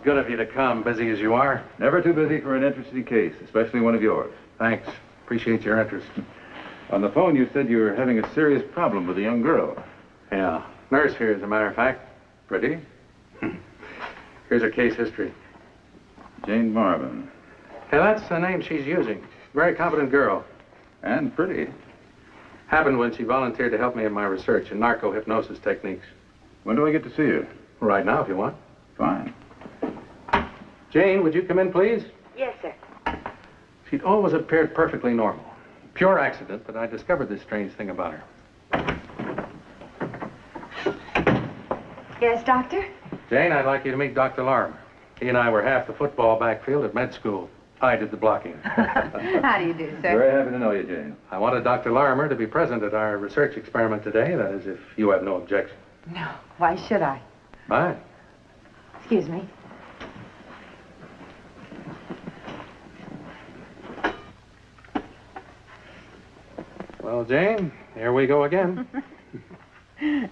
good of you to come, busy as you are. Never too busy for an interesting case, especially one of yours. Thanks. Appreciate your interest. On the phone, you said you were having a serious problem with a young girl. Yeah. Nurse here, as a matter of fact. Pretty. Here's her case history. Jane Marvin. Yeah, that's the name she's using. Very competent girl. And pretty. Happened when she volunteered to help me in my research in narco-hypnosis techniques. When do I get to see her? Right now, if you want. Fine. Jane, would you come in, please? Yes, sir. She'd always appeared perfectly normal. Pure accident, but I discovered this strange thing about her. Yes, doctor? Jane, I'd like you to meet Dr. Larimer. He and I were half the football backfield at med school. I did the blocking. How do you do, sir? Very happy to know you, Jane. I wanted Dr. Larimer to be present at our research experiment today. That is, if you have no objection. No. Why should I? Fine. Excuse me. Well, Jane, here we go again. Okay.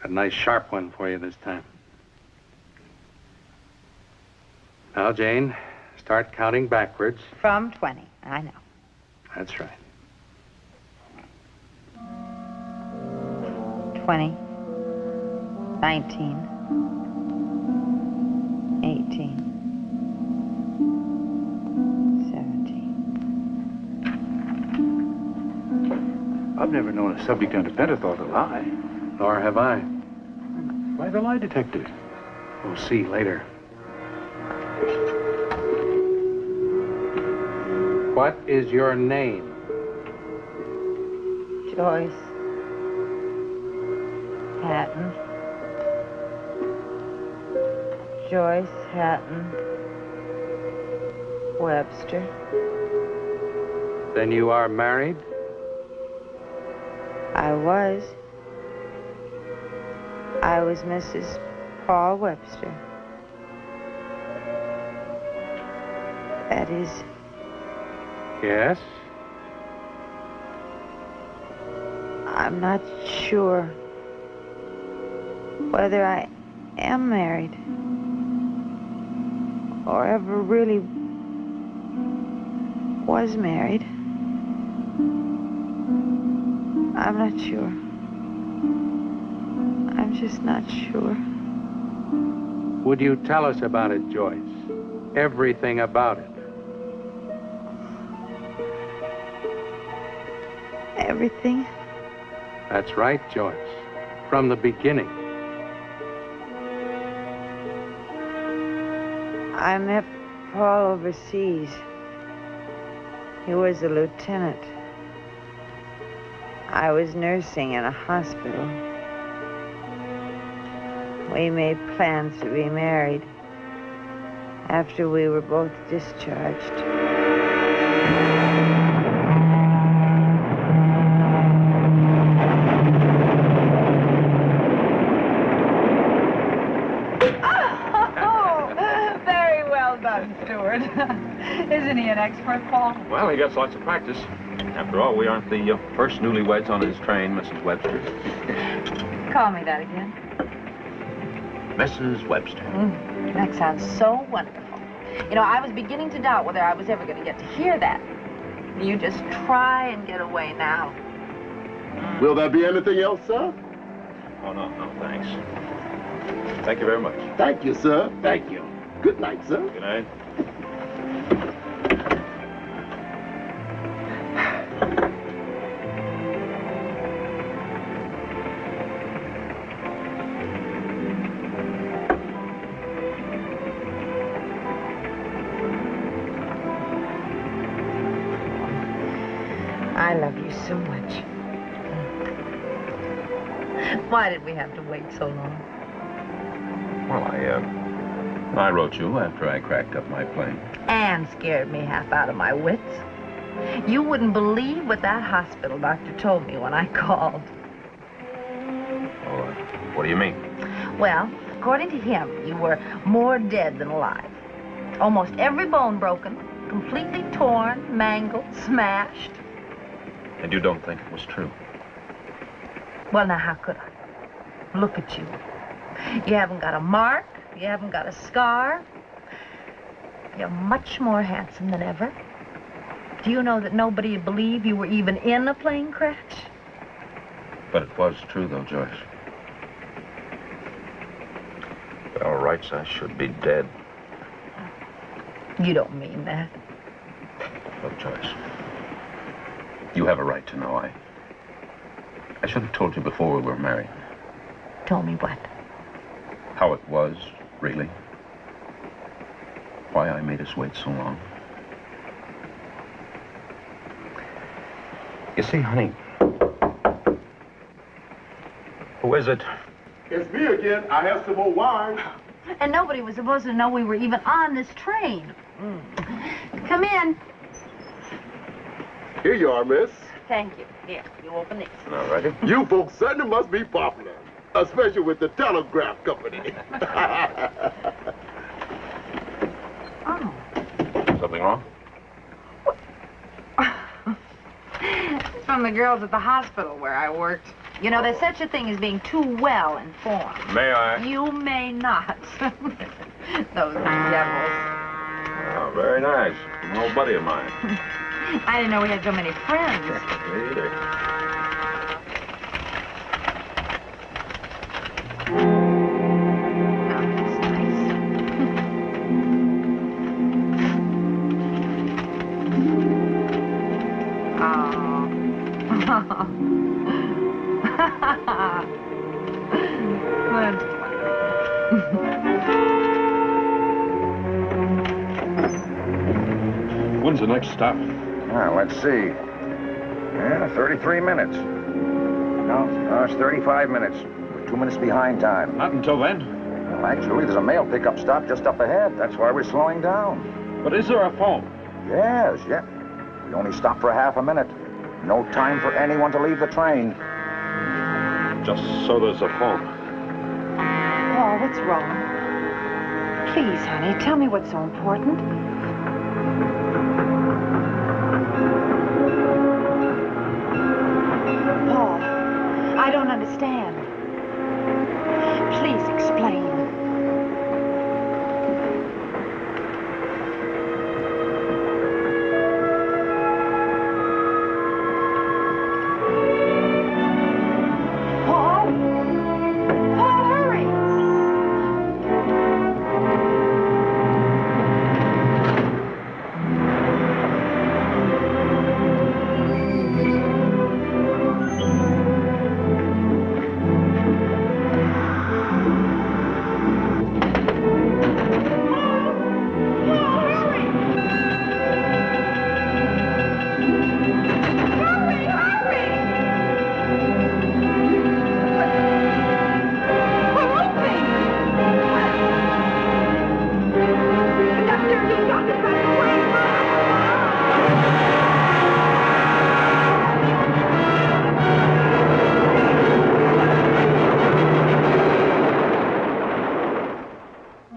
Got a nice sharp one for you this time. Now, Jane, start counting backwards. From 20. I know. That's right. 20. 19. 18. 17. I've never known a subject under pentothal to lie. Nor have I. Why the lie detector? We'll see later. What is your name? Joyce. Hatton. Joyce Hatton. Webster. Then you are married? I was Mrs. Paul Webster. That is, Yes. I'm not sure whether I am married or ever really was married. I'm not sure. I'm just not sure. Would you tell us about it, Joyce? Everything about it. Everything? That's right, Joyce. From the beginning. I met Paul overseas. He was a lieutenant. I was nursing in a hospital. We made plans to be married after we were both discharged. Isn't he an expert, Paul? Well, he gets lots of practice. After all, we aren't the first newlyweds on his train, Mrs. Webster. Call me that again. Mrs. Webster. That sounds so wonderful. You know, I was beginning to doubt whether I was ever going to get to hear that. You just try and get away now. Will there be anything else, sir? Oh, no, thanks. Thank you very much. Thank you, sir. Thank you. Good night, sir. Good night. I love you so much. Why did we have to wait so long? Well, I wrote you after I cracked up my plane. And scared me half out of my wits. You wouldn't believe what that hospital doctor told me when I called. Oh, what do you mean? Well, according to him, you were more dead than alive. Almost every bone broken, completely torn, mangled, smashed. And you don't think it was true? Well, now, how could I? Look at you. You haven't got a mark. You haven't got a scar. You're much more handsome than ever. Do you know that nobody would believe you were even in a plane crash? But it was true, though, Joyce. By all rights, I should be dead. You don't mean that. Look, Joyce, you have a right to know. I should have told you before we were married. Told me what? How it was, really. Why I made us wait so long. You see, honey, who is it? It's me again. I have some more wine. And nobody was supposed to know we were even on this train. Come in. Here you are, miss. Thank you. Here, you open this. All righty. You folks certainly must be popular, especially with the telegraph company. Oh. Something wrong? It's from the girls at the hospital where I worked. You know, there's such a thing as being too well informed. May I? You may not. Those devils. Oh, very nice. An old buddy of mine. I didn't know we had so many friends. Me either. Oh, that's nice. Oh. That's When's the next stop? Let's see. Yeah, 33 minutes. No, it's 35 minutes. We're 2 minutes behind time. Not until then. Well, actually, there's a mail pickup stop just up ahead. That's why we're slowing down. But is there a phone? Yes, yeah. We only stopped for half a minute. No time for anyone to leave the train. Just so there's a phone. Paul, what's wrong? Please, honey, tell me what's so important. Paul, I don't understand. Please explain. Paul? Paul, hurry!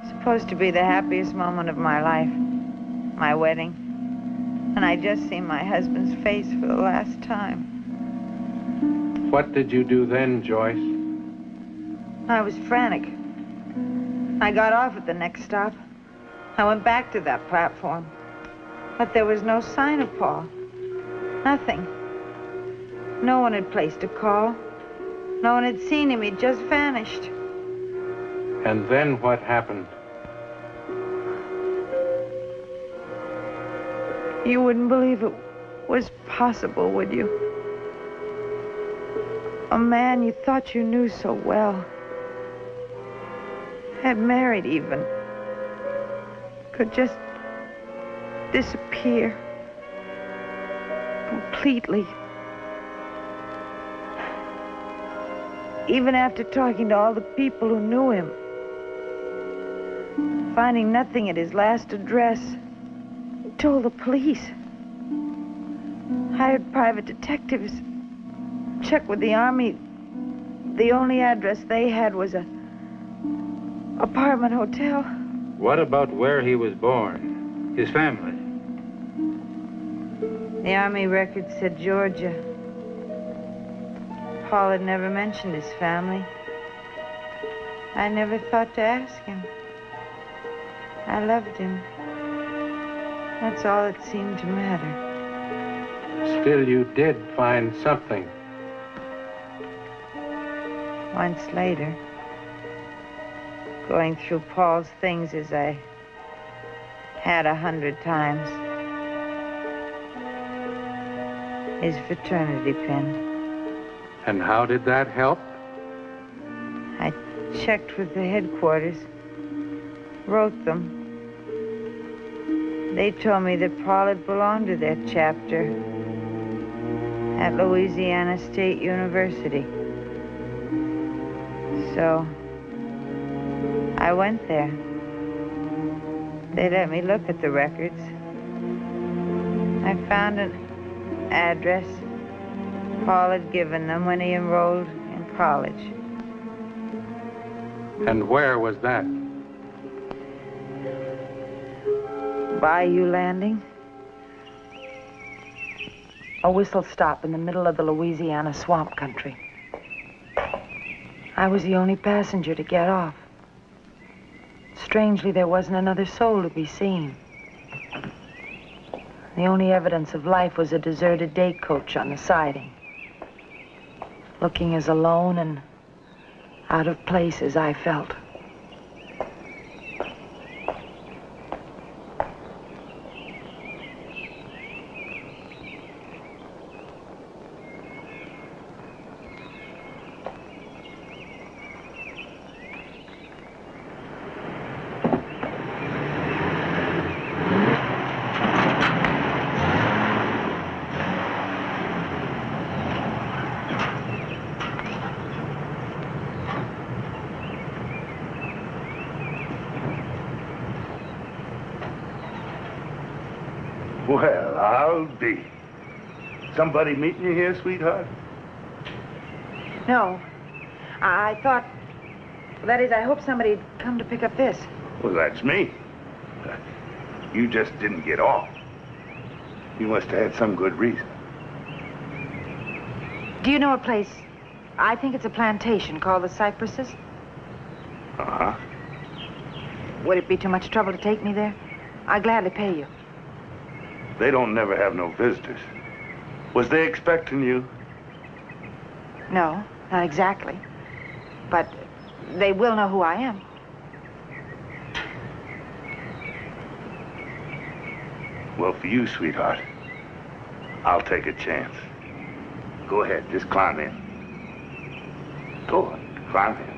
Supposed to be the happiest moment of my life, my wedding. And I just seen my husband's face for the last time. What did you do then, Joyce? I was frantic. I got off at the next stop. I went back to that platform. But there was no sign of Paul. Nothing. No one had placed a call. No one had seen him. He'd just vanished. And then what happened? You wouldn't believe it was possible, would you? A man you thought you knew so well, had married even, could just disappear completely. Even after talking to all the people who knew him, finding nothing at his last address, he told the police. Hired private detectives, checked with the Army. The only address they had was a apartment hotel. What about where he was born? His family? The Army record said Georgia. Paul had never mentioned his family. I never thought to ask him. I loved him. That's all that seemed to matter. Still, you did find something. Once later, going through Paul's things as I had 100 times, his fraternity pin. And how did that help? I checked with the headquarters, wrote them. They told me that Paul had belonged to their chapter at Louisiana State University. So I went there. They let me look at the records. I found an address Paul had given them when he enrolled in college. And where was that? Bayou Landing. A whistle stop in the middle of the Louisiana swamp country. I was the only passenger to get off. Strangely, there wasn't another soul to be seen. The only evidence of life was a deserted day coach on the siding, looking as alone and out of place as I felt. Well, I'll be. Somebody meeting you here, sweetheart? No. I thought... That is, I hope somebody'd come to pick up this. Well, that's me. You just didn't get off. You must have had some good reason. Do you know a place? I think it's a plantation called the Cypresses. Uh-huh. Would it be too much trouble to take me there? I'd gladly pay you. They don't never have no visitors. Was they expecting you? No, not exactly. But they will know who I am. Well, for you, sweetheart, I'll take a chance. Go ahead, just climb in. Go on, climb in.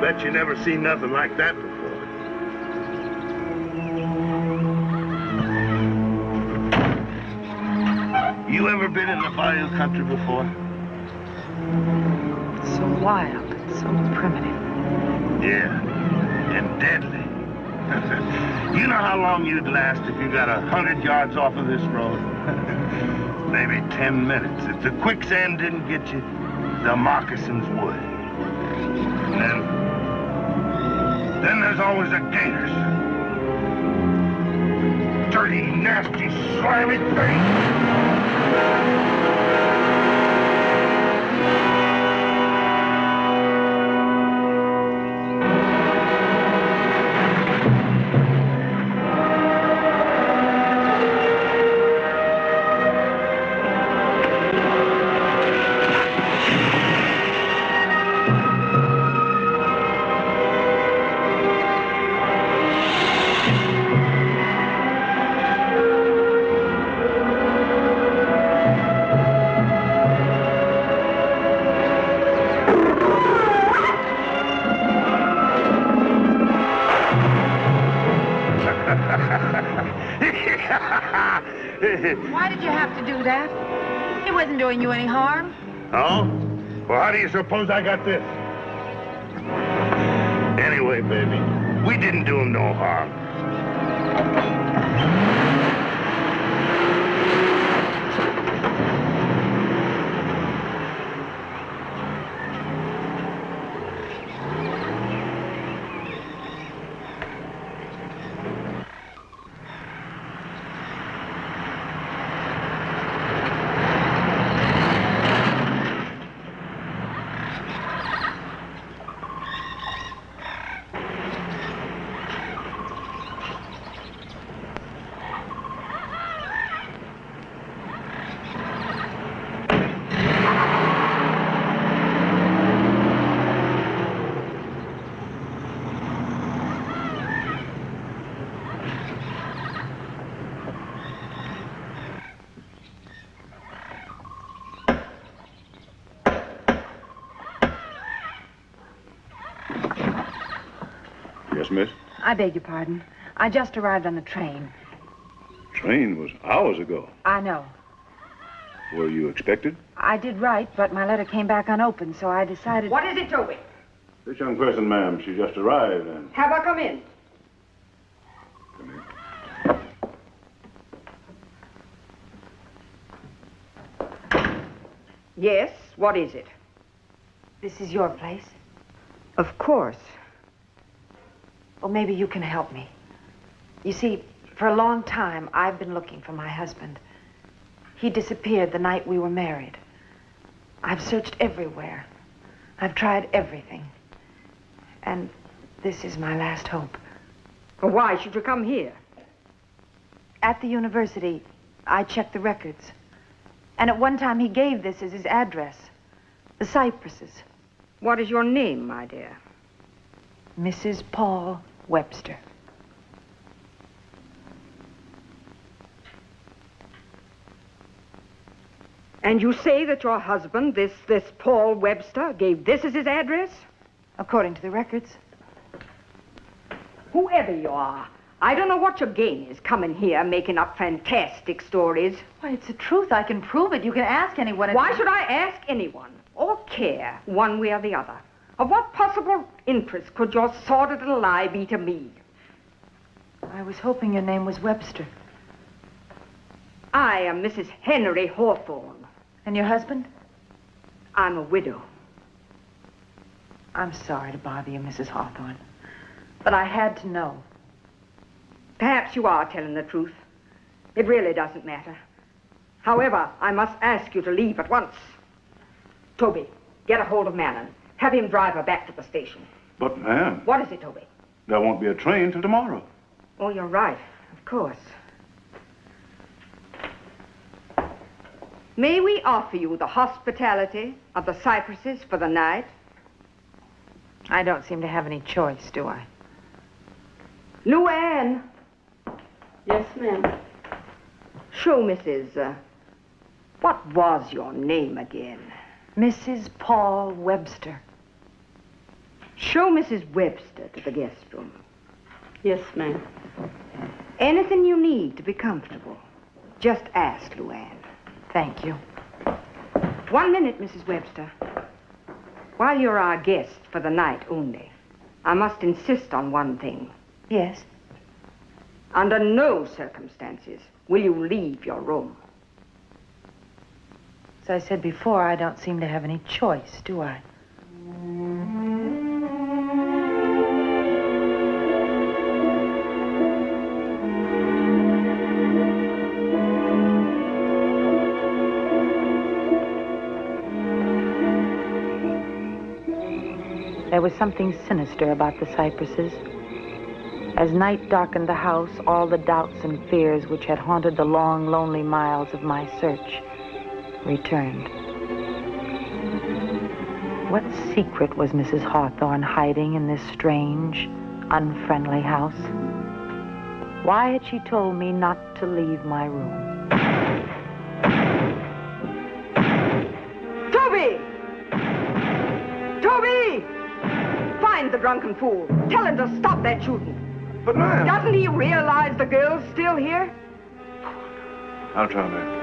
Bet you never seen nothing like that before. You ever been in the bayou country before? So wild, so primitive. Yeah, and deadly. You know how long you'd last if you got 100 yards off of this road? Maybe 10 minutes. If the quicksand didn't get you, the moccasins would. And then there's always the gators. Dirty, nasty, slimy things. Why did you have to do that? He wasn't doing you any harm. Oh? Well, how do you suppose I got this? Anyway, baby, we didn't do him no harm. Yes, miss? I beg your pardon. I just arrived on the train. Train was hours ago. I know. Were you expected? I did write, but my letter came back unopened, so I decided... What is it, Toby? This young person, ma'am, she just arrived and... Have her come in. Come in. Yes, what is it? This is your place? Of course. Well, maybe you can help me. You see, for a long time, I've been looking for my husband. He disappeared the night we were married. I've searched everywhere. I've tried everything. And this is my last hope. Well, why should you come here? At the university, I checked the records. And at one time, he gave this as his address. The Cypresses. What is your name, my dear? Mrs. Paul Webster. And you say that your husband, this Paul Webster, gave this as his address? According to the records. Whoever you are, I don't know what your game is coming here making up fantastic stories. Why, it's the truth. I can prove it. You can ask anyone. Why should I ask anyone or care one way or the other? Of what possible interest could your sordid little lie be to me? I was hoping your name was Webster. I am Mrs. Henry Hawthorne. And your husband? I'm a widow. I'm sorry to bother you, Mrs. Hawthorne. But I had to know. Perhaps you are telling the truth. It really doesn't matter. However, I must ask you to leave at once. Toby, get a hold of Manon. Have him drive her back to the station. But, ma'am... What is it, Toby? There won't be a train till tomorrow. Oh, you're right. Of course. May we offer you the hospitality of the Cypresses for the night? I don't seem to have any choice, do I? Luann! Yes, ma'am. Show Mrs. What was your name again? Mrs. Paul Webster. Show Mrs. Webster to the guest room. Yes, ma'am. Anything you need to be comfortable, just ask Luann. Thank you. 1 minute, Mrs. Webster. While you're our guest for the night only, I must insist on one thing. Yes? Under no circumstances will you leave your room. As I said before, I don't seem to have any choice, do I? There was something sinister about the cypresses. As night darkened the house, all the doubts and fears which had haunted the long, lonely miles of my search returned. What secret was Mrs. Hawthorne hiding in this strange, unfriendly house? Why had she told me not to leave my room? Toby! Toby! Find the drunken fool. Tell him to stop that shooting. But, ma'am... Doesn't he realize the girl's still here? I'll try, ma'am.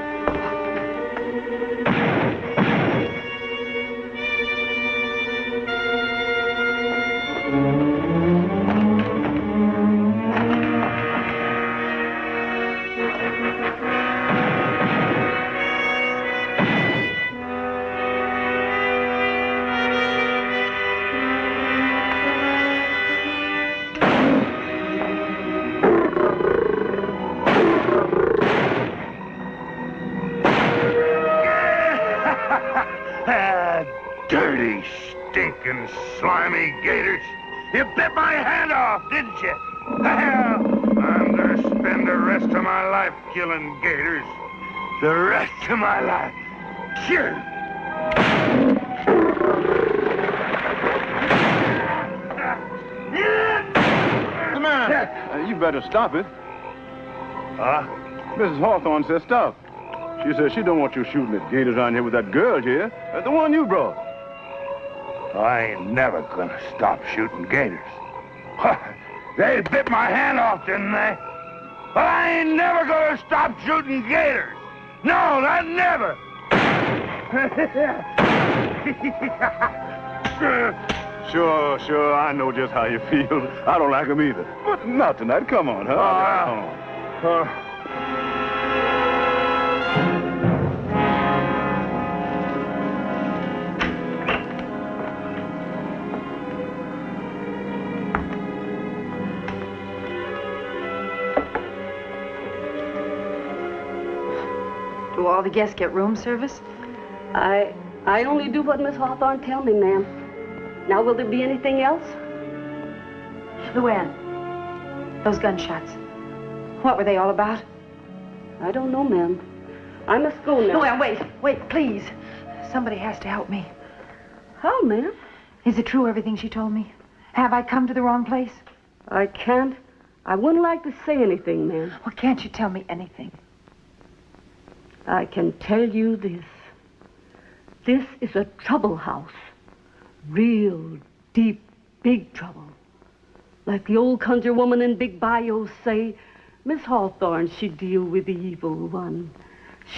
Dirty, stinking, slimy gators. You bit my hand off, didn't you? Well, I'm gonna spend the rest of my life killing gators. The rest of my life. Sure. Come on. You better stop it. Huh? Mrs. Hawthorne says stop. She says she don't want you shooting at gators around here with that girl here. That's the one you brought. I ain't never gonna stop shooting gators. They bit my hand off, didn't they? But I ain't never gonna stop shooting gators. No, not never. Sure, I know just how you feel. I don't like them either. But not tonight. Come on, huh? Do all the guests get room service? I only do what Miss Hawthorne tell me, ma'am. Now, will there be anything else? Luann, those gunshots. What were they all about? I don't know, ma'am. I must go now. Luann, wait, please. Somebody has to help me. How, ma'am? Is it true, everything she told me? Have I come to the wrong place? I can't. I wouldn't like to say anything, ma'am. Well, can't you tell me anything? I can tell you this. This is a trouble house. Real, deep, big trouble. Like the old conjure woman in Big Bayou say, Miss Hawthorne, she deal with the evil one.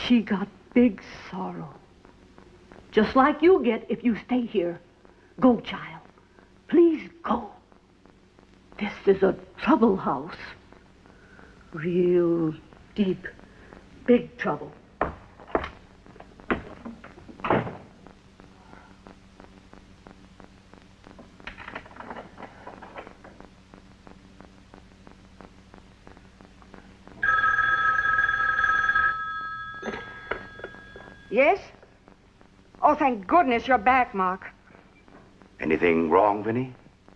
She got big sorrow. Just like you get if you stay here. Go, child. Please go. This is a trouble house. Real, deep, big trouble. Yes? Oh, thank goodness you're back, Mark. Anything wrong, Vinny?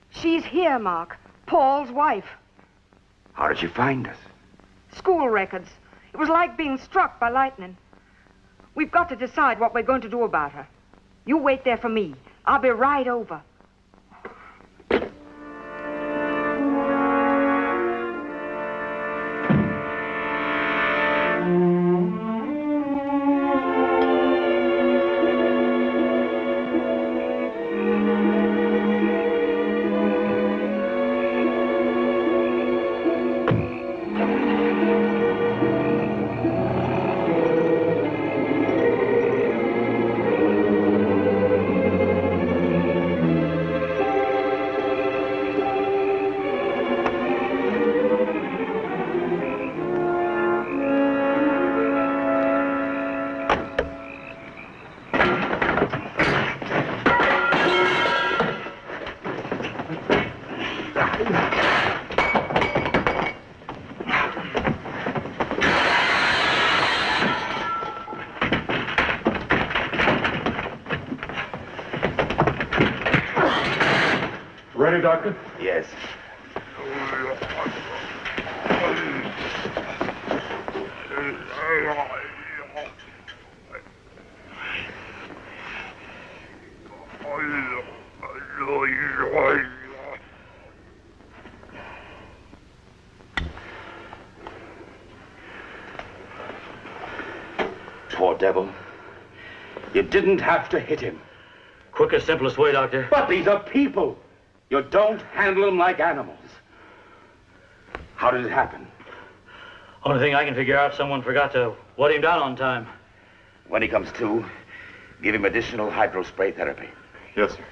She's here, Mark. Paul's wife. How did she find us? School records. It was like being struck by lightning. We've got to decide what we're going to do about her. You wait there for me. I'll be right over. Ready, Doctor? Yes. Poor devil. You didn't have to hit him. Quickest, simplest way, Doctor. But these are people. You don't handle them like animals. How did it happen? Only thing I can figure out, someone forgot to wet him down on time. When he comes to, give him additional hydrospray therapy. Yes, sir.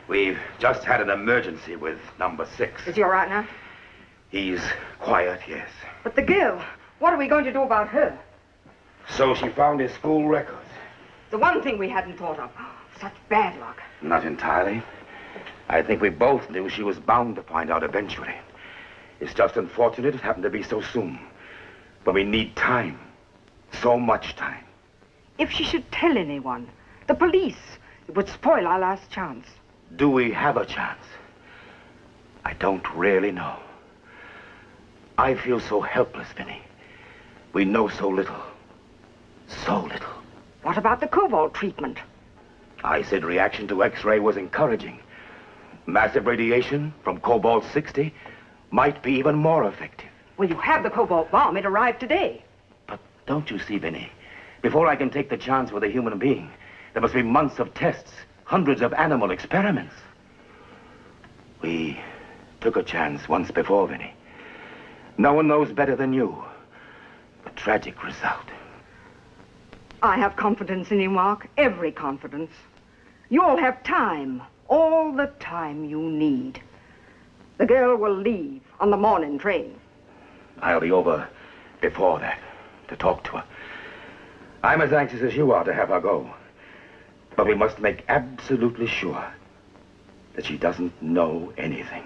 We've just had an emergency with number 6. Is he all right now? He's quiet, yes. But the girl, what are we going to do about her? So she found his school records. The one thing we hadn't thought of. Such bad luck. Not entirely. I think we both knew she was bound to find out eventually. It's just unfortunate it happened to be so soon. But we need time. So much time. If she should tell anyone, the police, it would spoil our last chance. Do we have a chance? I don't really know. I feel so helpless, Vinny. We know so little. So little. What about the cobalt treatment? I said reaction to X-ray was encouraging. Massive radiation from cobalt-60 might be even more effective. Well, you have the cobalt bomb. It arrived today. But don't you see, Vinny? Before I can take the chance with a human being, there must be months of tests, hundreds of animal experiments. We took a chance once before, Vinny. No one knows better than you. The tragic result. I have confidence in you, Mark. Every confidence. You'll have time. All the time you need. The girl will leave on the morning train. I'll be over before that to talk to her. I'm as anxious as you are to have her go. But we must make absolutely sure that she doesn't know anything.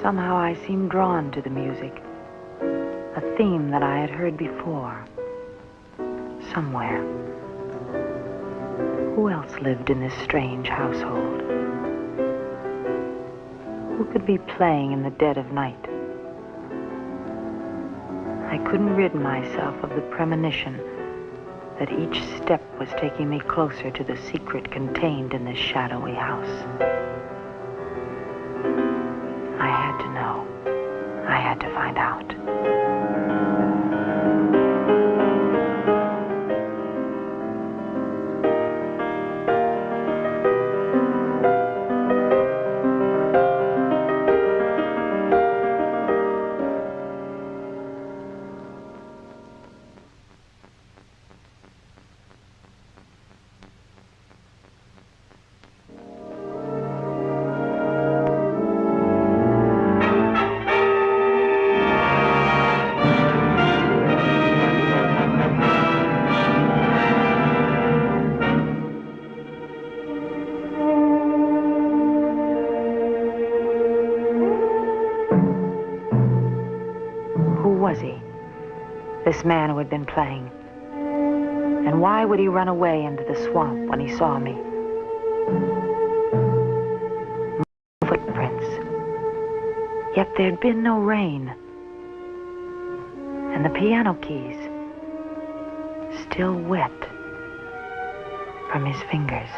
Somehow I seemed drawn to the music. A theme that I had heard before. Somewhere. Who else lived in this strange household? Who could be playing in the dead of night? I couldn't rid myself of the premonition that each step was taking me closer to the secret contained in this shadowy house. I had to know. I had to find out. he? This man who had been playing. And why would he run away into the swamp when he saw me? Footprints. Yet there'd been no rain. And the piano keys, still wet from his fingers.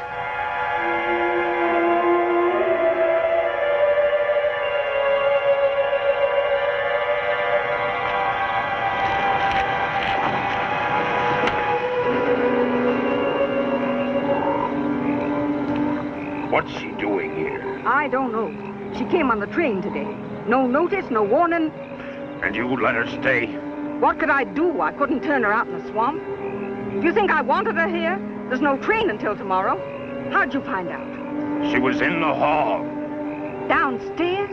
What's she doing here? I don't know. She came on the train today. No notice, no warning. And you let her stay? What could I do? I couldn't turn her out in the swamp. Do you think I wanted her here? There's no train until tomorrow. How'd you find out? She was in the hall. Downstairs?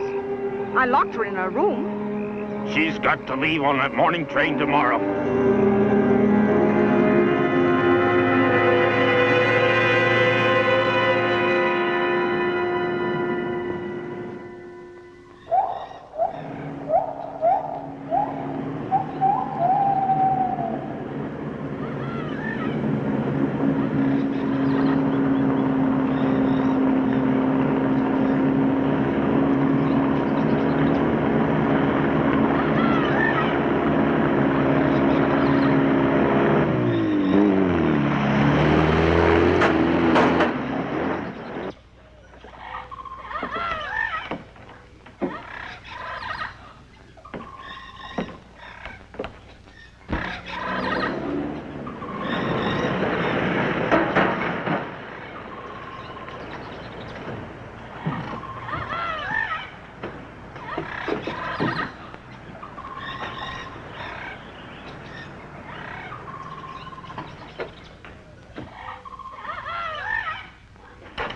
I locked her in her room. She's got to leave on that morning train tomorrow.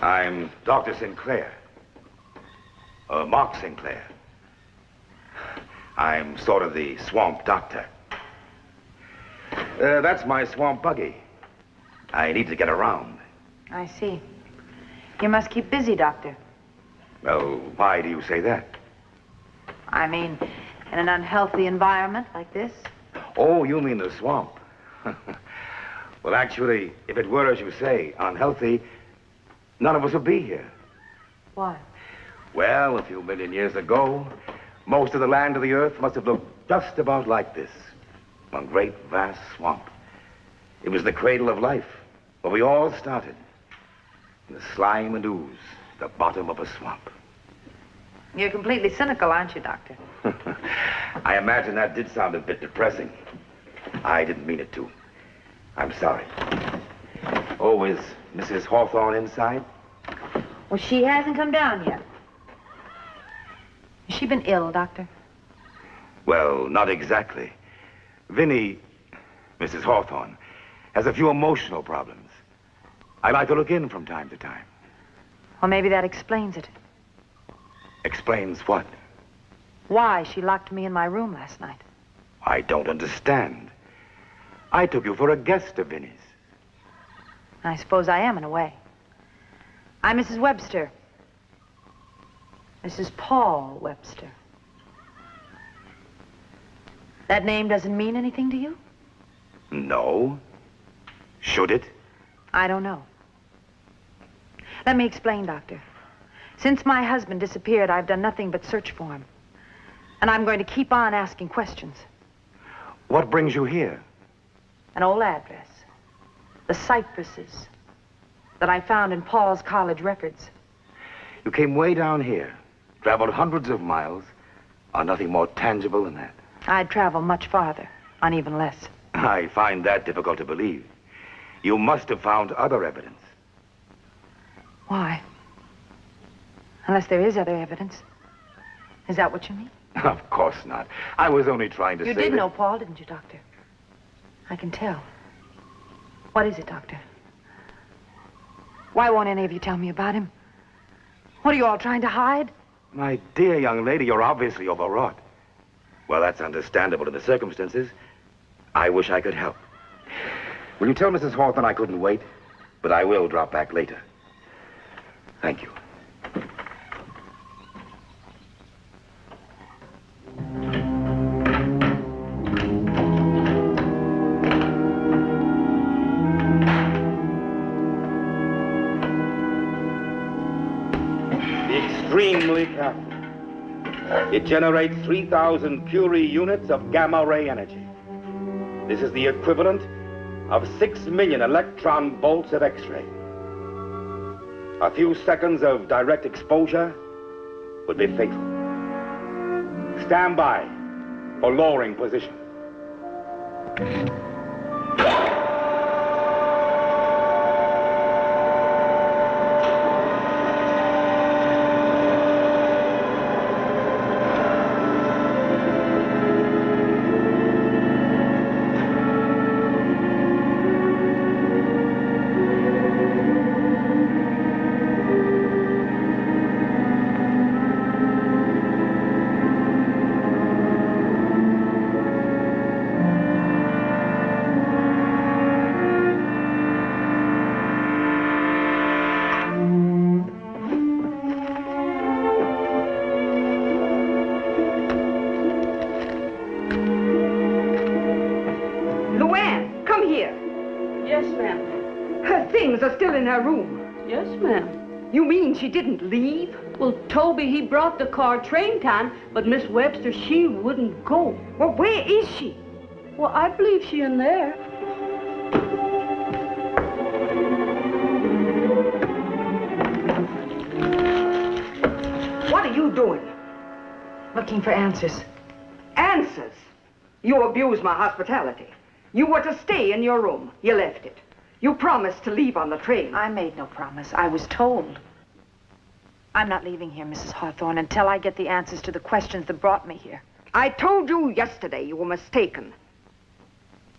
I'm Dr. Sinclair. Mark Sinclair. I'm sort of the swamp doctor. That's my swamp buggy. I need to get around. I see. You must keep busy, Doctor. Well, why do you say that? I mean, in an unhealthy environment like this. Oh, you mean the swamp. Well, actually, if it were as you say, unhealthy, none of us would be here. Why? Well, a few million years ago, most of the land of the earth must have looked just about like this. One great, vast swamp. It was the cradle of life, where we all started. In the slime and ooze, the bottom of a swamp. You're completely cynical, aren't you, Doctor? I imagine that did sound a bit depressing. I didn't mean it to. I'm sorry. Oh, is Mrs. Hawthorne inside? Well, she hasn't come down yet. Has she been ill, Doctor? Well, not exactly. Vinny, Mrs. Hawthorne, has a few emotional problems. I like to look in from time to time. Well, maybe that explains it. Explains what? Why she locked me in my room last night. I don't understand. I took you for a guest of Vinny's. I suppose I am, in a way. I'm Mrs. Webster. Mrs. Paul Webster. That name doesn't mean anything to you? No. Should it? I don't know. Let me explain, Doctor. Since my husband disappeared, I've done nothing but search for him. And I'm going to keep on asking questions. What brings you here? An old address. The cypresses that I found in Paul's college records. You came way down here, traveled hundreds of miles, on nothing more tangible than that. I'd travel much farther, on even less. I find that difficult to believe. You must have found other evidence. Why? Unless there is other evidence. Is that what you mean? Of course not. I was only trying to say You did that... know Paul, didn't you, Doctor? I can tell. What is it, Doctor? Why won't any of you tell me about him? What are you all trying to hide? My dear young lady, you're obviously overwrought. Well, that's understandable in the circumstances. I wish I could help. Will you tell Mrs. Hawthorne I couldn't wait? But I will drop back later. Thank you. It generates 3,000 Curie units of gamma ray energy. This is the equivalent of 6 million electron volts of X-ray. A few seconds of direct exposure would be fatal. Stand by for lowering position. In her room. Yes, ma'am. You mean she didn't leave? Well, Toby, he brought the car train time, but Miss Webster, she wouldn't go. Well, where is she? Well, I believe she in there. What are you doing? Looking for answers. Answers? You abused my hospitality. You were to stay in your room. You left it. You promised to leave on the train. I made no promise. I was told. I'm not leaving here, Mrs. Hawthorne, until I get the answers to the questions that brought me here. I told you yesterday you were mistaken.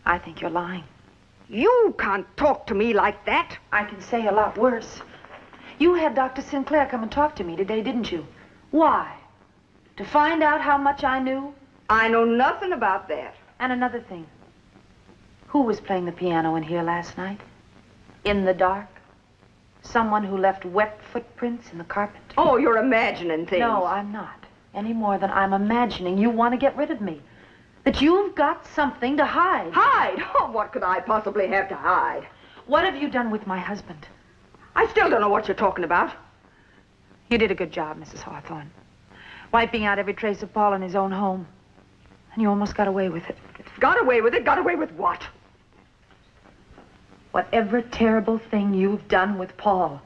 I think you're lying. You can't talk to me like that. I can say a lot worse. You had Dr. Sinclair come and talk to me today, didn't you? Why? To find out how much I knew? I know nothing about that. And another thing. Who was playing the piano in here last night? In the dark? Someone who left wet footprints in the carpet? Oh, you're imagining things. No, I'm not. Any more than I'm imagining you want to get rid of me. That you've got something to hide. Hide? Oh, what could I possibly have to hide? What have you done with my husband? I still don't know what you're talking about. You did a good job, Mrs. Hawthorne. Wiping out every trace of Paul in his own home. And you almost got away with it. Got away with it? Got away with what? Whatever terrible thing you've done with Paul.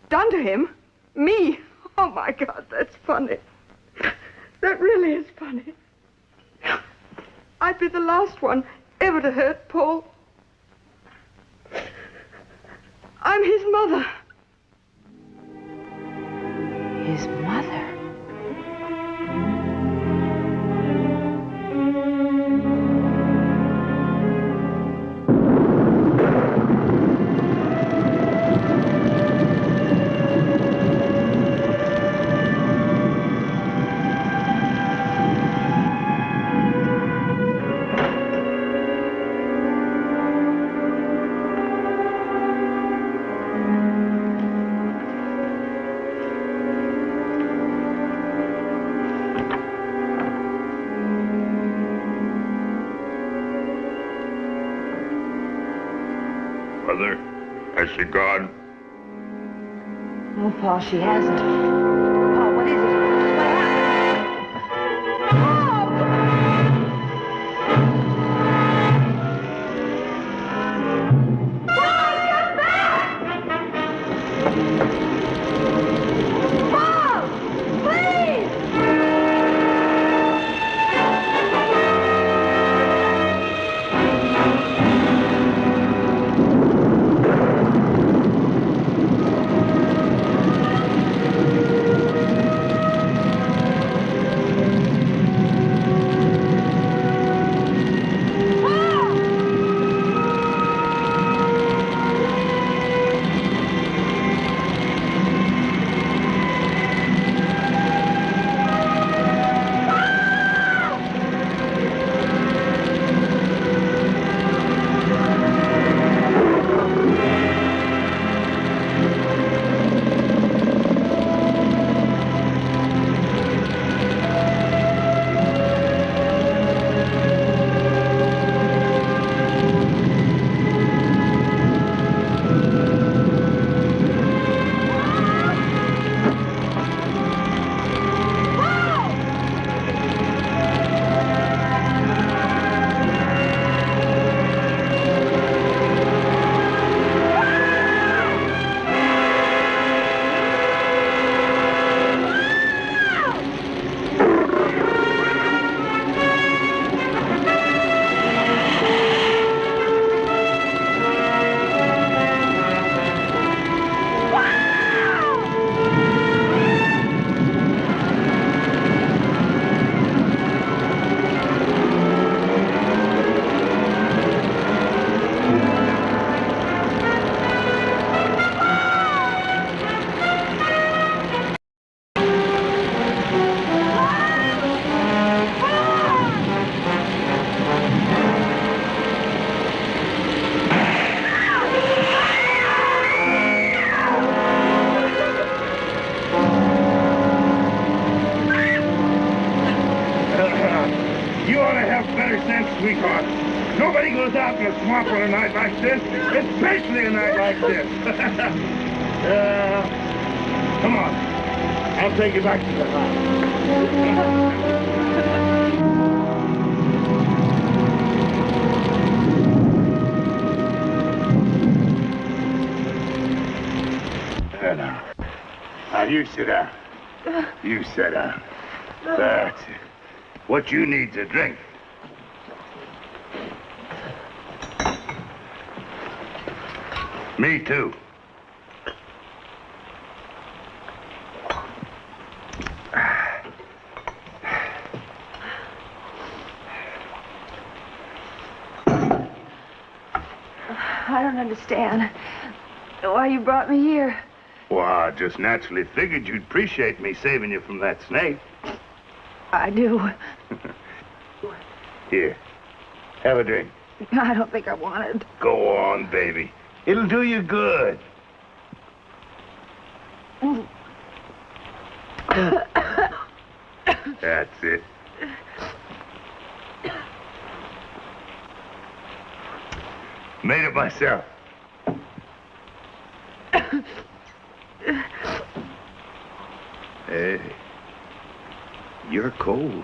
Done to him? Me? Oh, my God, that's funny. That really is funny. I'd be the last one ever to hurt Paul. I'm his mother. His mother? Mother, has she gone? Oh, Paul, she hasn't. Paul, what is it? What Paul, please! course. Nobody goes out in the swamp on a night like this, especially a night like this. Come on. I'll take you back to the house. Now, you sit down. You sit down. That's it. What you need's a drink. Me too. I don't understand why you brought me here. Well, I just naturally figured you'd appreciate me saving you from that snake. I do. Here, have a drink. I don't think I want it. Go on, baby. It'll do you good. That's it. Made it myself. Hey, you're cold.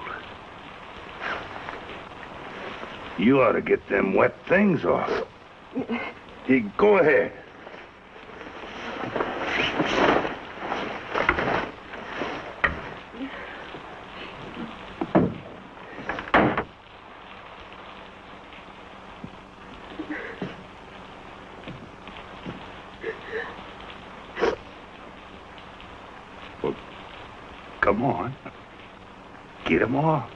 You ought to get them wet things off. Hey, go ahead. Well, come on. Get them off.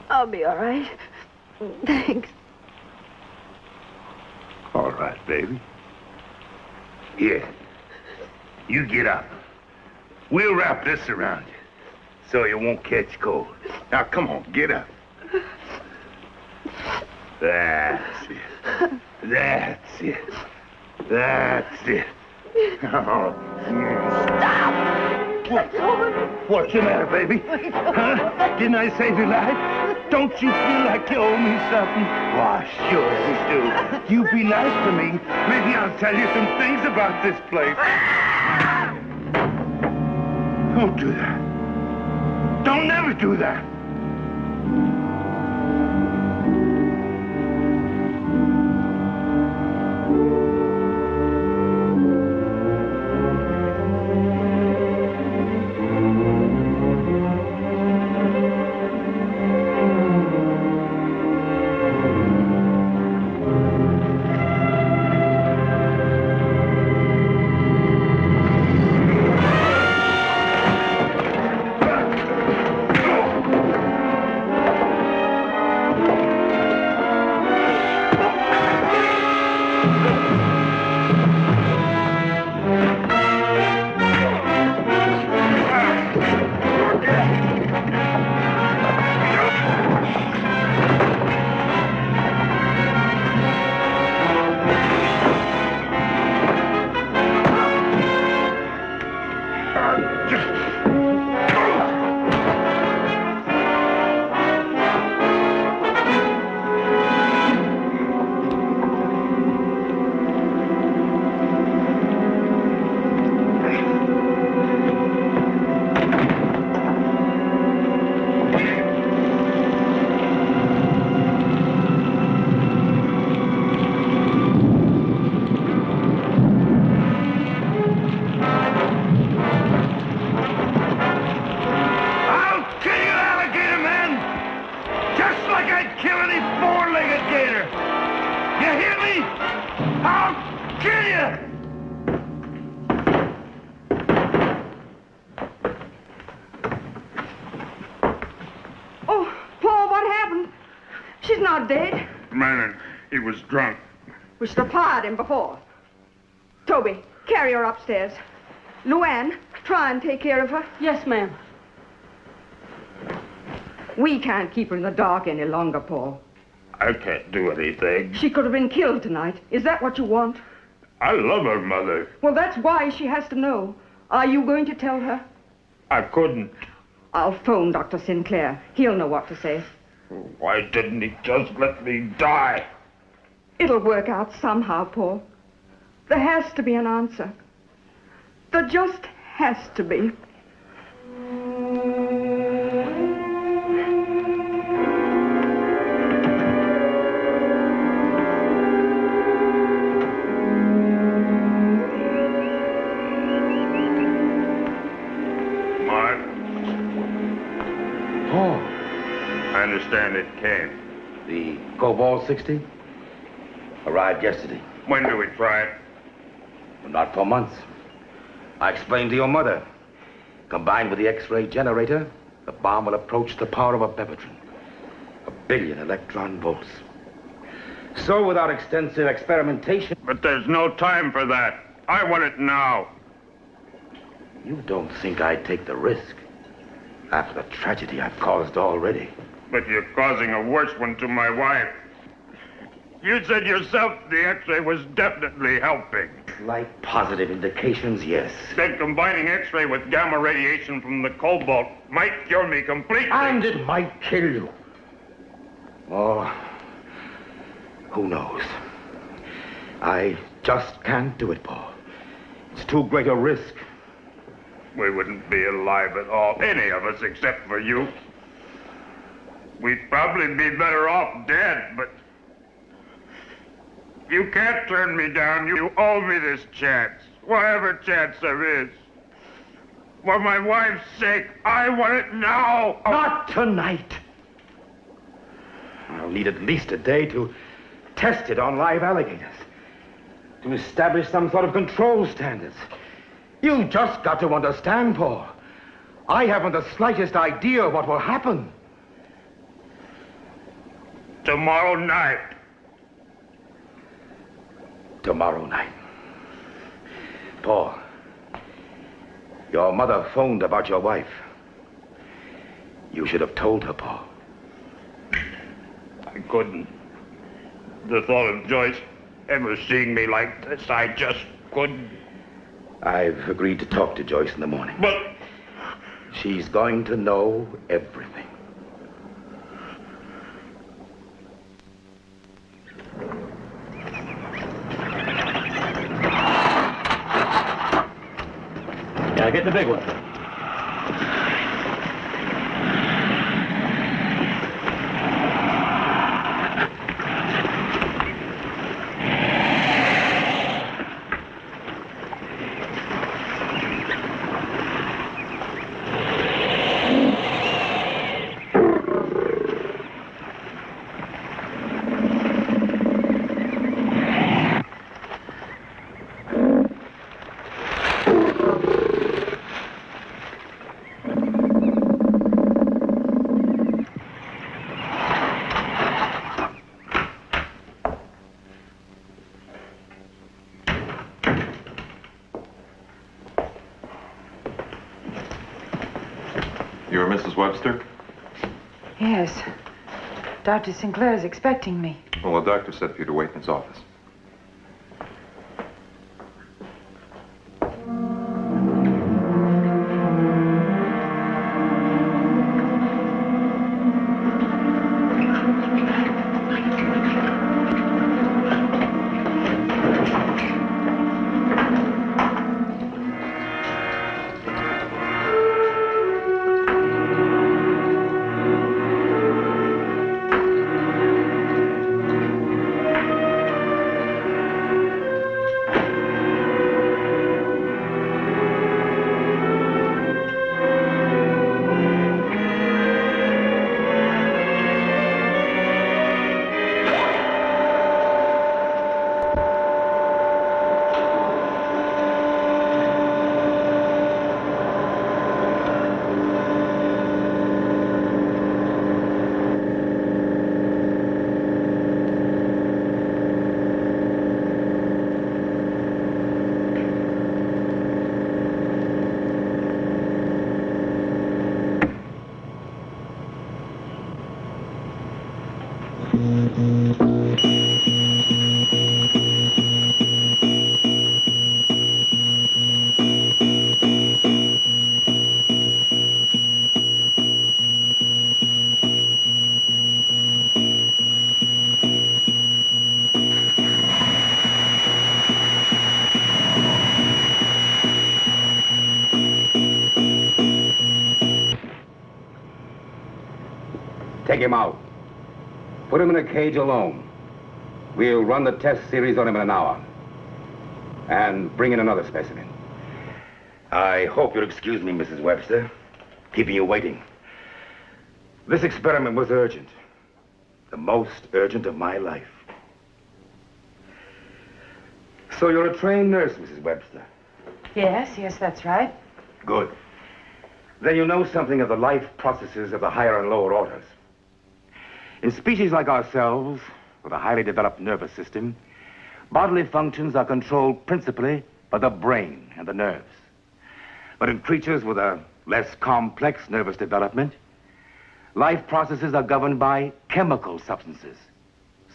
I'll be all right. Thanks. All right, baby. Here. You get up. We'll wrap this around you so you won't catch cold. Now, come on, get up. That's it. That's it. That's it. Oh. Stop! What's the matter, baby? Huh? Didn't I save your life? Don't you feel like you owe me something? Why, sure you do. You be nice to me. Maybe I'll tell you some things about this place. Don't do that. Don't never do that. Dead? Man, he was drunk. We should have fired him before. Toby, carry her upstairs. Luann, try and take care of her. Yes, ma'am. We can't keep her in the dark any longer, Paul. I can't do anything. She could have been killed tonight. Is that what you want? I love her, Mother. Well, that's why she has to know. Are you going to tell her? I couldn't. I'll phone Dr. Sinclair. He'll know what to say. Why didn't he just let me die? It'll work out somehow, Paul. There has to be an answer. There just has to be. Mark, Paul, I understand it came. the Cobalt 60 arrived yesterday. When do we try it? Not for months. I explained to your mother. Combined with the X-ray generator, the bomb will approach the power of a pepitron. 1 billion electron volts. So without extensive experimentation... But there's no time for that. I want it now. You don't think I'd take the risk after the tragedy I've caused already. But you're causing a worse one to my wife. You said yourself the X-ray was definitely helping. Like positive indications, yes. Then combining X-ray with gamma radiation from the cobalt might cure me completely. And it might kill you. Or, who knows? I just can't do it, Paul. It's too great a risk. We wouldn't be alive at all, any of us except for you. We'd probably be better off dead, but... You can't turn me down. You owe me this chance. Whatever chance there is. For my wife's sake, I want it now. Not tonight. I'll need at least a day to test it on live alligators. To establish some sort of control standards. You've just got to understand, Paul. I haven't the slightest idea what will happen. Tomorrow night. Tomorrow night. Paul, your mother phoned about your wife. You should have told her, Paul. I couldn't. The thought of Joyce ever seeing me like this, I just couldn't. I've agreed to talk to Joyce in the morning. But... She's going to know everything. Yeah, get the big one. You're Mrs. Webster? Yes. Dr. Sinclair's expecting me. Well, the doctor said for you to wait in his office. him out. Put him in a cage alone. We'll run the test series on him in an hour. And bring in another specimen. I hope you'll excuse me, Mrs. Webster, keeping you waiting. This experiment was urgent. The most urgent of my life. So you're a trained nurse, Mrs. Webster. Yes, that's right. Good. Then you know something of the life processes of the higher and lower orders. In species like ourselves, with a highly developed nervous system, bodily functions are controlled principally by the brain and the nerves. But in creatures with a less complex nervous development, life processes are governed by chemical substances,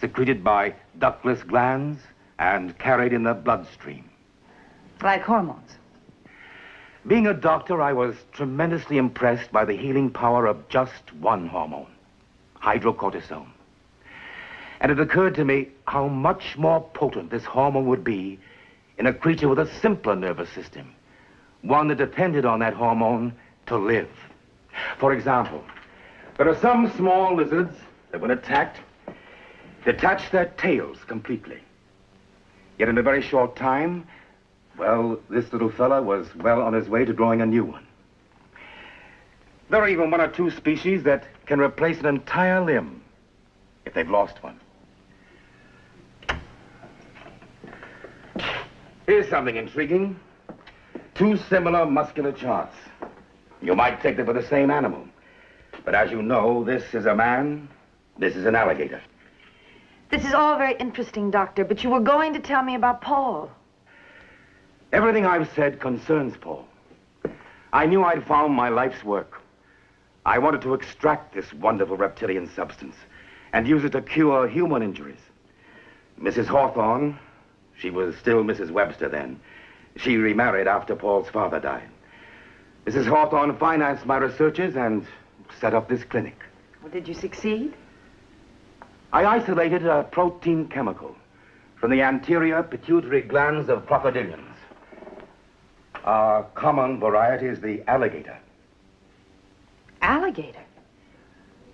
secreted by ductless glands and carried in the bloodstream. Like hormones. Being a doctor, I was tremendously impressed by the healing power of just one hormone, hydrocortisone. And it occurred to me how much more potent this hormone would be in a creature with a simpler nervous system, one that depended on that hormone to live. For example, there are some small lizards that, when attacked, detach their tails completely. Yet in a very short time, well, this little fella was well on his way to growing a new one. There are even one or two species that can replace an entire limb if they've lost one. Here's something intriguing. Two similar muscular charts. You might take them for the same animal. But as you know, this is a man, this is an alligator. This is all very interesting, Doctor, but you were going to tell me about Paul. Everything I've said concerns Paul. I knew I'd found my life's work. I wanted to extract this wonderful reptilian substance and use it to cure human injuries. Mrs. Hawthorne, she was still Mrs. Webster then. She remarried after Paul's father died. Mrs. Hawthorne financed my researches and set up this clinic. Well, did you succeed? I isolated a protein chemical from the anterior pituitary glands of crocodilians. Our common variety is the alligator. Alligator?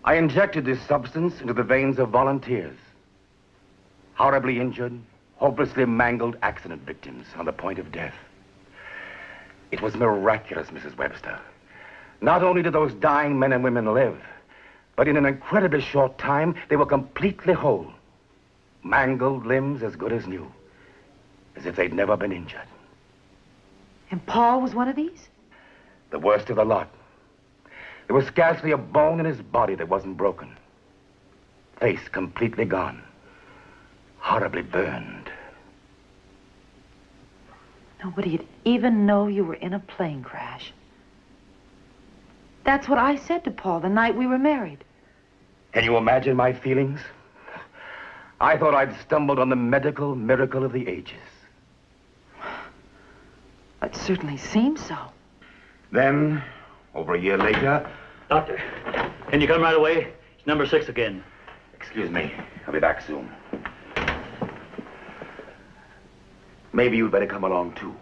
I injected this substance into the veins of volunteers. Horribly injured, hopelessly mangled accident victims on the point of death. It was miraculous, Mrs. Webster. Not only did those dying men and women live, but in an incredibly short time, they were completely whole. Mangled limbs as good as new, as if they'd never been injured. And Paul was one of these? The worst of the lot. There was scarcely a bone in his body that wasn't broken. Face completely gone. Horribly burned. Nobody'd even know you were in a plane crash. That's what I said to Paul the night we were married. Can you imagine my feelings? I thought I'd stumbled on the medical miracle of the ages. It certainly seems so. Then, over a year later... Doctor, can you come right away? It's number 6 again. Excuse me. I'll be back soon. Maybe you'd better come along, too.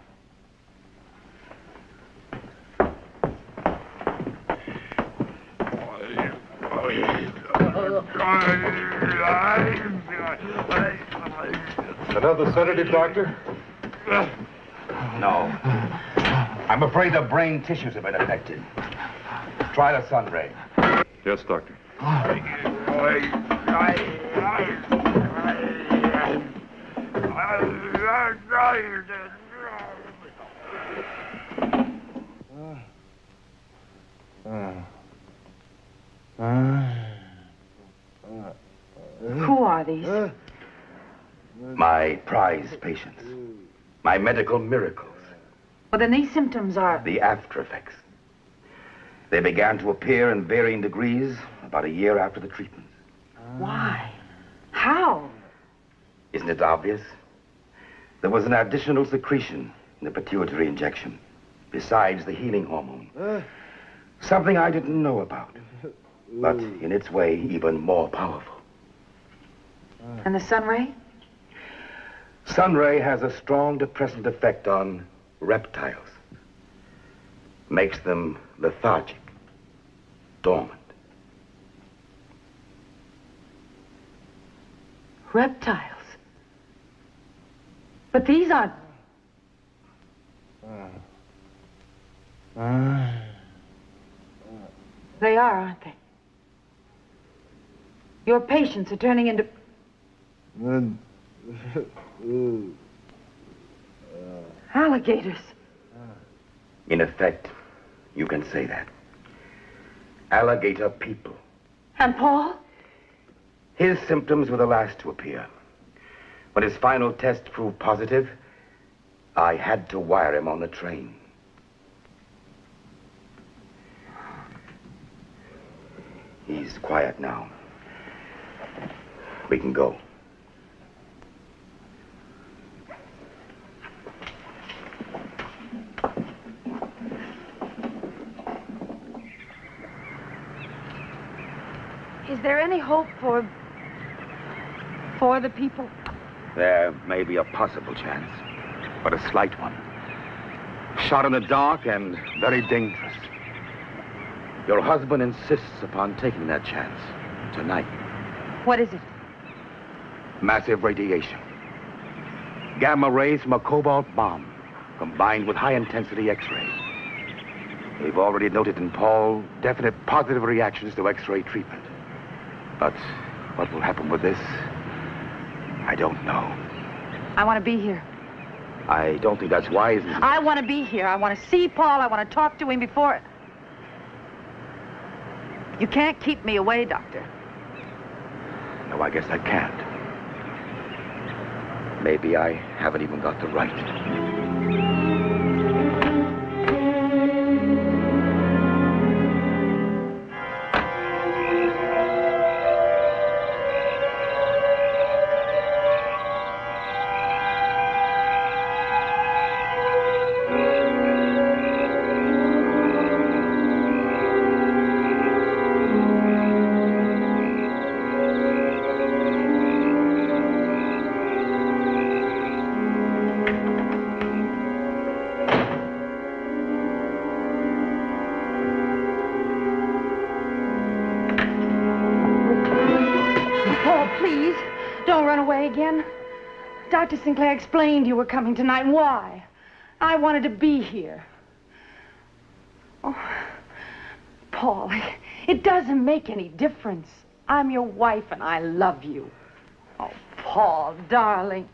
Another sedative, Doctor? No. I'm afraid the brain tissues have been affected. Try the sun ray. Yes, Doctor. Who are these? My prize patients. My medical miracles. Well, then these symptoms are... The after effects. They began to appear in varying degrees about a year after the treatment. Why? How? Isn't it obvious? There was an additional secretion in the pituitary injection, besides the healing hormone. Something I didn't know about, but in its way, even more powerful. And the sun ray? Sun ray has a strong depressant effect on reptiles. Makes them lethargic, dormant. Reptiles. But these aren't... They are, aren't they? Your patients are turning into... alligators. In effect, you can say that. Alligator people. And Paul? His symptoms were the last to appear. When his final test proved positive, I had to wire him on the train. He's quiet now. We can go. Is there any hope for the people? There may be a possible chance, but a slight one. Shot in the dark and very dangerous. Your husband insists upon taking that chance tonight. What is it? Massive radiation. Gamma rays from a cobalt bomb, combined with high-intensity X-ray. They've already noted in Paul definite positive reactions to X-ray treatment. But what will happen with this, I don't know. I want to be here. I don't think that's wise. I want to be here. I want to see Paul. I want to talk to him before... You can't keep me away, Doctor. No, I guess I can't. Maybe I haven't even got the right. Again? Dr. Sinclair explained you were coming tonight. Why? I wanted to be here. Oh, Paul, it doesn't make any difference. I'm your wife and I love you. Oh, Paul, darling.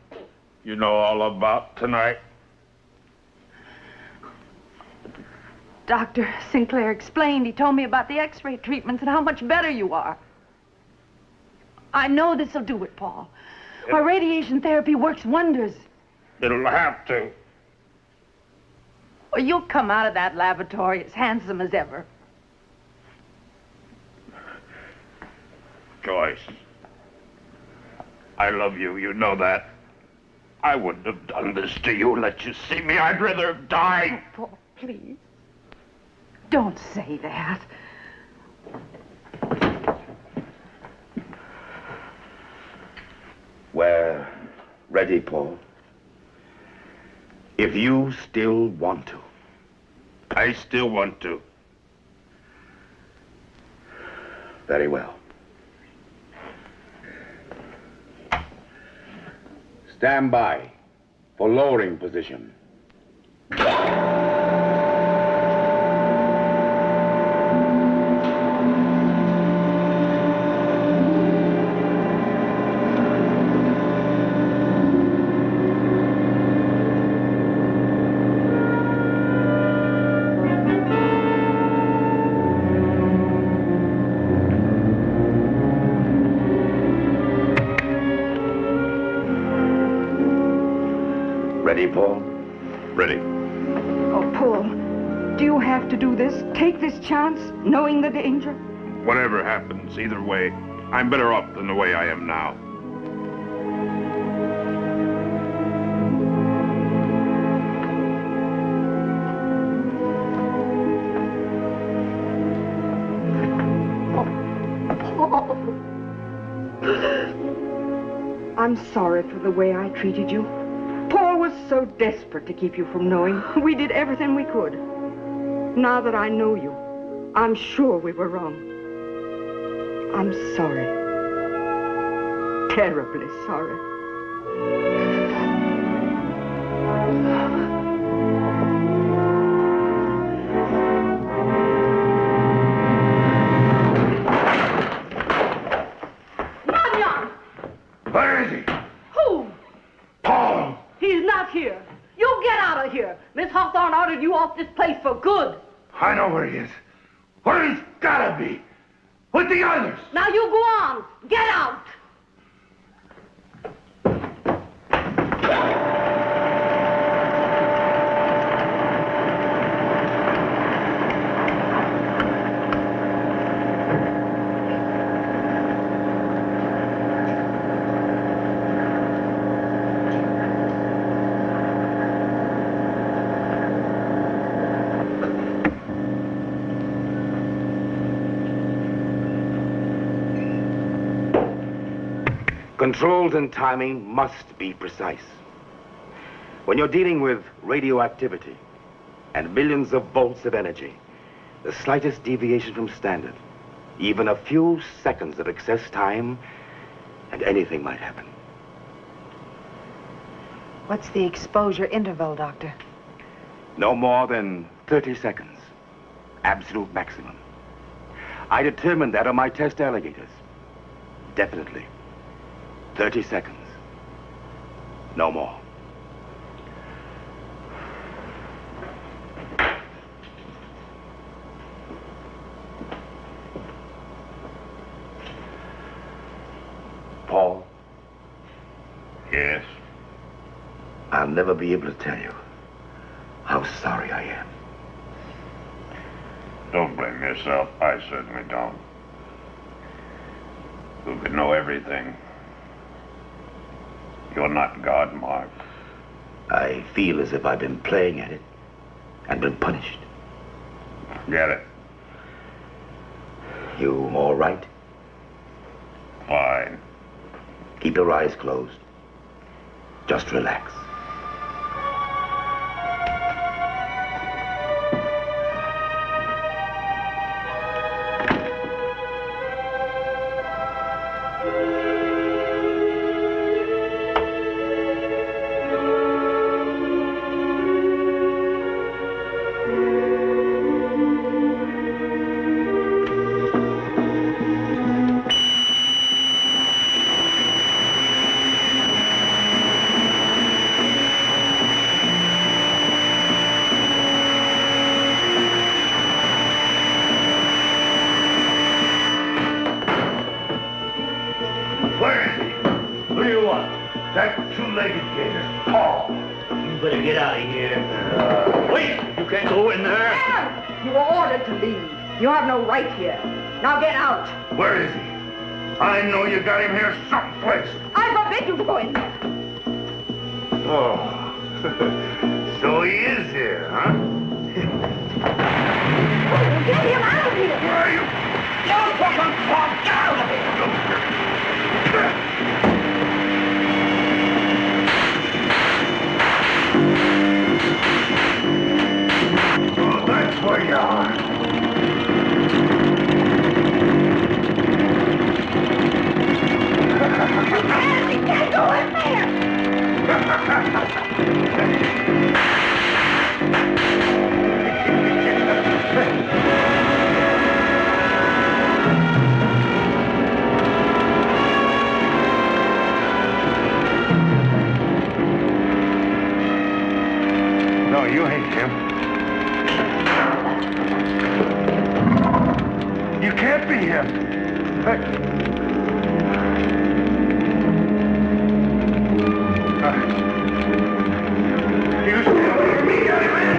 You know all about tonight? Dr. Sinclair explained. He told me about the X-ray treatments and how much better you are. I know this'll do it, Paul. Our radiation therapy works wonders. It'll have to. Well, you'll come out of that laboratory as handsome as ever. Joyce, I love you. You know that. I wouldn't have done this to you. Let you see me. I'd rather have died. Oh, Paul, please. Don't say that. We're ready, Paul. If you still want to. I still want to. Very well. Stand by for lowering position. Ready, Paul? Ready. Oh, Paul, do you have to do this? Take this chance, knowing the danger? Whatever happens, either way, I'm better off than the way I am now. I'm sorry for the way I treated you. Paul was so desperate to keep you from knowing. We did everything we could. Now that I know you, I'm sure we were wrong. I'm sorry. terribly sorry. Where is he? Who? Paul! He's not here. You get out of here. Miss Hawthorne ordered you off this place for good. I know where he is. Where he's gotta be. With the others. Now you go on. Get out. Controls and timing must be precise. When you're dealing with radioactivity and millions of volts of energy, the slightest deviation from standard, even a few seconds of excess time, and anything might happen. What's the exposure interval, Doctor? No more than 30 seconds. Absolute maximum. I determined that on my test alligators. Definitely. 30 seconds. No more. Paul? Yes? I'll never be able to tell you how sorry I am. Don't blame yourself. I certainly don't. Who could know everything? You're not God, Mark. I feel as if I've been playing at it and been punished. Forget it. You all right? Fine. Keep your eyes closed. Just relax. Where is he? Who do you want? That two-legged gator, Paul. You better get out of here. Wait! You can't go in there. You were ordered to leave. You have no right here. Now get out. Where is he? I know you got him here someplace. I forbid you to go in there. Oh. So he is here, huh? Get him out of here. Where are you? You fucking Paul, get out of here. Oh, that's where you are. He can't go in there. No, you ain't him. You can't be him. You still hear me, Ivan?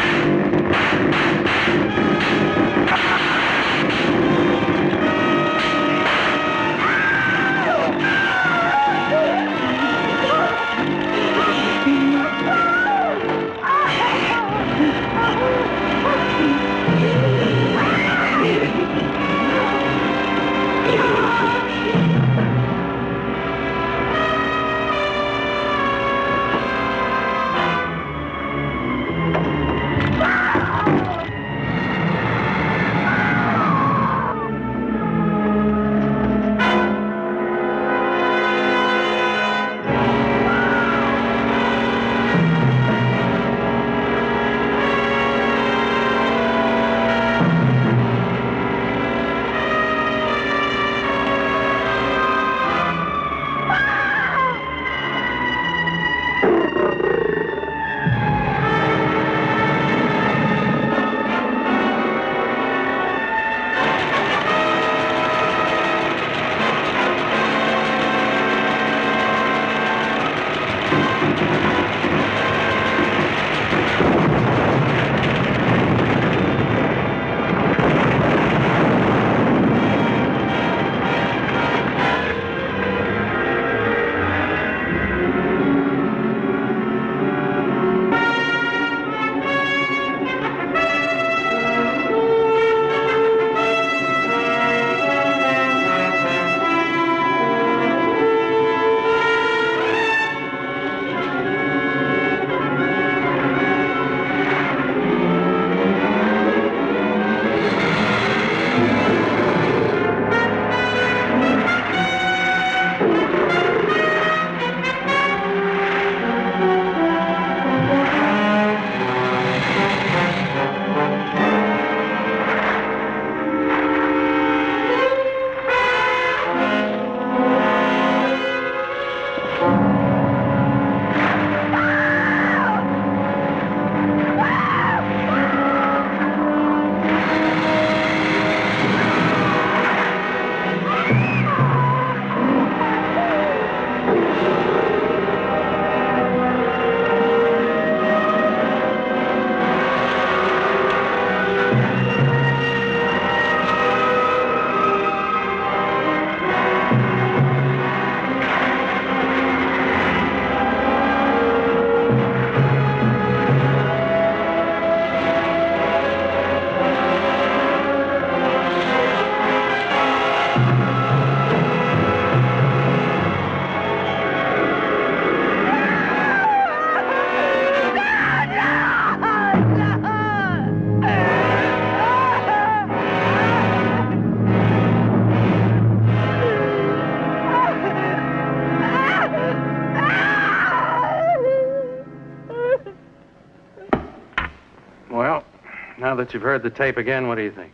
Now that you've heard the tape again, what do you think?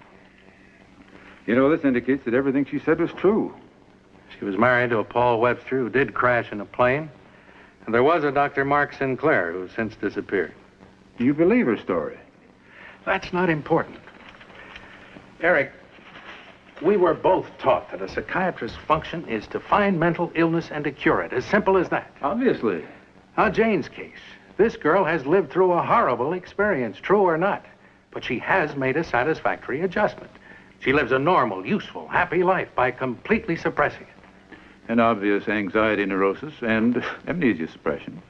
You know, this indicates that everything she said was true. She was married to a Paul Webster who did crash in a plane. And there was a Dr. Mark Sinclair who's since disappeared. Do you believe her story? That's not important. Eric, we were both taught that a psychiatrist's function is to find mental illness and to cure it. As simple as that. Obviously. Now, Jane's case. This girl has lived through a horrible experience, true or not. But she has made a satisfactory adjustment. She lives a normal, useful, happy life by completely suppressing it. An obvious anxiety neurosis and amnesia suppression.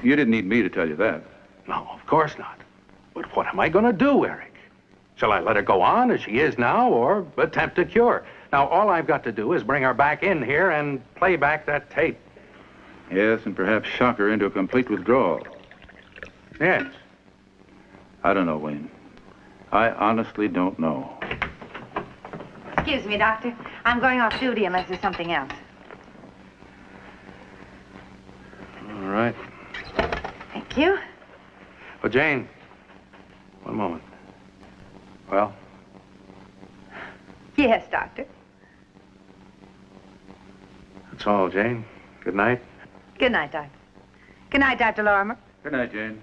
You didn't need me to tell you that. No, of course not. But what am I going to do, Eric? Shall I let her go on as she is now or attempt a cure? Now, all I've got to do is bring her back in here and play back that tape. Yes, and perhaps shock her into a complete withdrawal. Yes. I don't know, Wayne. I honestly don't know. Excuse me, Doctor. I'm going off duty unless there's something else. All right. Thank you. Oh, Jane, one moment. Well? Yes, Doctor. That's all, Jane. Good night. Good night, Doctor. Good night, Dr. Lorimer. Good night, Jane.